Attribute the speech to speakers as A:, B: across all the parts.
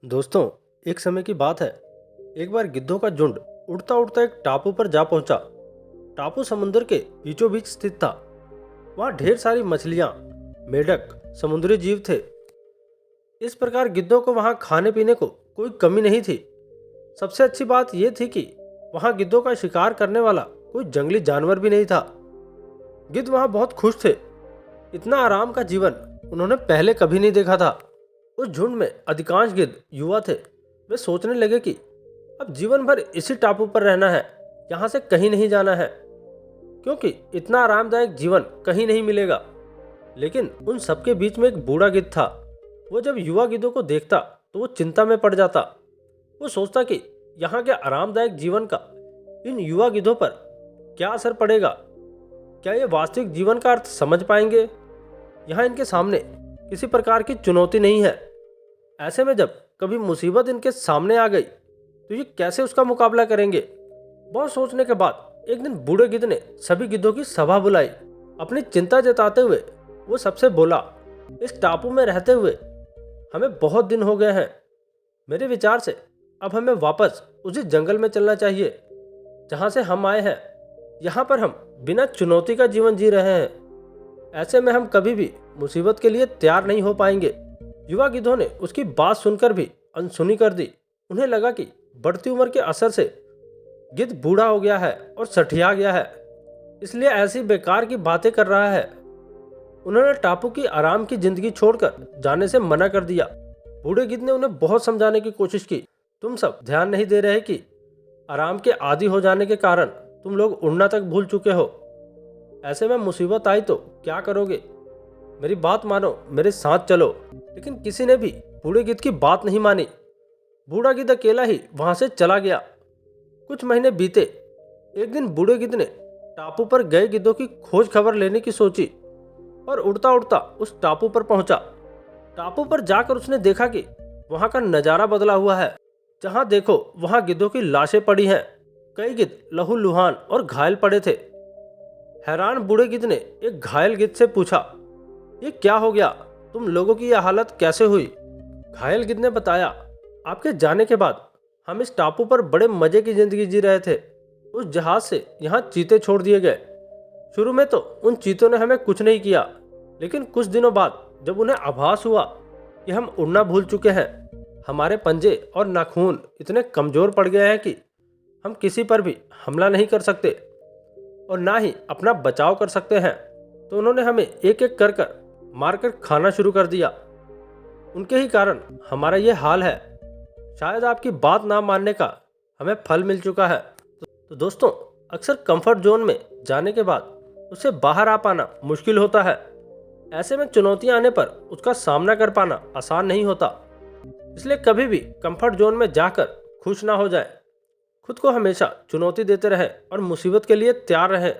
A: दोस्तों, एक समय की बात है। एक बार गिद्धों का झुंड उड़ता उड़ता एक टापू पर जा पहुंचा। टापू समुद्र के बीचों बीच स्थित था। वहां ढेर सारी मछलियां, मेढक, समुद्री जीव थे। इस प्रकार गिद्धों को वहां खाने पीने को कोई कमी नहीं थी। सबसे अच्छी बात यह थी कि वहां गिद्धों का शिकार करने वाला कोई जंगली जानवर भी नहीं था। गिद्ध वहां बहुत खुश थे। इतना आराम का जीवन उन्होंने पहले कभी नहीं देखा था। उस झुंड में अधिकांश गिद्ध युवा थे। वे सोचने लगे कि अब जीवन भर इसी टापू पर रहना है, यहाँ से कहीं नहीं जाना है, क्योंकि इतना आरामदायक जीवन कहीं नहीं मिलेगा। लेकिन उन सबके बीच में एक बूढ़ा गिद्ध था। वो जब युवा गिद्धों को देखता तो वो चिंता में पड़ जाता। वो सोचता कि यहाँ के आरामदायक जीवन का इन युवा गिद्धों पर क्या असर पड़ेगा। क्या ये वास्तविक जीवन का अर्थ समझ पाएंगे? यहाँ इनके सामने किसी प्रकार की चुनौती नहीं है। ऐसे में जब कभी मुसीबत इनके सामने आ गई तो ये कैसे उसका मुकाबला करेंगे? बहुत सोचने के बाद एक दिन बूढ़े गिद्ध ने सभी गिद्धों की सभा बुलाई। अपनी चिंता जताते हुए वो सबसे बोला, इस टापू में रहते हुए हमें बहुत दिन हो गए हैं। मेरे विचार से अब हमें वापस उसी जंगल में चलना चाहिए जहाँ से हम आए हैं। यहाँ पर हम बिना चुनौती का जीवन जी रहे हैं। ऐसे में हम कभी भी मुसीबत के लिए तैयार नहीं हो पाएंगे। युवा गिद्धों ने उसकी बात सुनकर भी अनसुनी कर दी। उन्हें लगा कि बढ़ती उम्र के असर से गिद्ध बूढ़ा हो गया है और सठिया गया है, इसलिए ऐसी बेकार की बातें कर रहा है। उन्होंने टापू की आराम की जिंदगी छोड़कर जाने से मना कर दिया। बूढ़े गिद्ध ने उन्हें बहुत समझाने की कोशिश की। तुम सब ध्यान नहीं दे रहे कि आराम के आदी हो जाने के कारण तुम लोग उड़ना तक भूल चुके हो। ऐसे में मुसीबत आई तो क्या करोगे? मेरी बात मानो, मेरे साथ चलो। लेकिन किसी ने भी बूढ़े गिद्ध की बात नहीं मानी। बूढ़ा गिद्ध अकेला ही वहां से चला गया। कुछ महीने बीते। एक दिन बूढ़े गिद्ध ने टापू पर गए गिद्धों की खोज खबर लेने की सोची और उड़ता उड़ता उस टापू पर पहुंचा। टापू पर जाकर उसने देखा कि वहां का नजारा बदला हुआ है। जहां देखो वहां गिद्धों की लाशें पड़ी हैं। कई गिद्ध लहूलुहान और घायल पड़े थे। हैरान बूढ़े गिद्ध ने एक घायल गिद्ध से पूछा, ये क्या हो गया? तुम लोगों की यह हालत कैसे हुई? घायल गिद्ध ने बताया, आपके जाने के बाद हम इस टापू पर बड़े मजे की जिंदगी जी रहे थे। उस जहाज से यहाँ चीते छोड़ दिए गए। शुरू में तो उन चीतों ने हमें कुछ नहीं किया, लेकिन कुछ दिनों बाद जब उन्हें आभास हुआ कि हम उड़ना भूल चुके हैं, हमारे पंजे और नाखून इतने कमजोर पड़ गए हैं कि हम किसी पर भी हमला नहीं कर सकते और ना ही अपना बचाव कर सकते हैं। तो उन्होंने हमें एक एक कर मारकर खाना शुरू कर दिया। उनके ही कारण हमारा ये हाल है। शायद आपकी बात ना मानने का हमें फल मिल चुका है। तो दोस्तों, अक्सर कंफर्ट जोन में जाने के बाद उससे बाहर आ पाना मुश्किल होता है। ऐसे में चुनौतियां आने पर उसका सामना कर पाना आसान नहीं होता। इसलिए कभी भी कंफर्ट जोन में जाकर खुश ना हो जाए। खुद को हमेशा चुनौती देते रहें और मुसीबत के लिए तैयार रहें।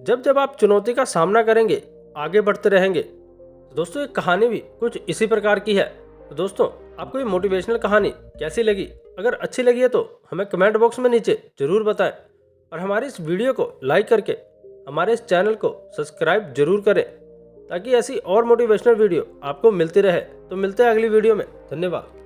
A: जब जब आप चुनौती का सामना करेंगे, आगे बढ़ते रहेंगे। तो दोस्तों, ये कहानी भी कुछ इसी प्रकार की है। तो दोस्तों, आपको ये मोटिवेशनल कहानी कैसी लगी? अगर अच्छी लगी है तो हमें कमेंट बॉक्स में नीचे जरूर बताएं और हमारी इस वीडियो को लाइक करके हमारे इस चैनल को सब्सक्राइब जरूर करें, ताकि ऐसी और मोटिवेशनल वीडियो आपको मिलती रहे। तो मिलते हैं अगली वीडियो में। धन्यवाद।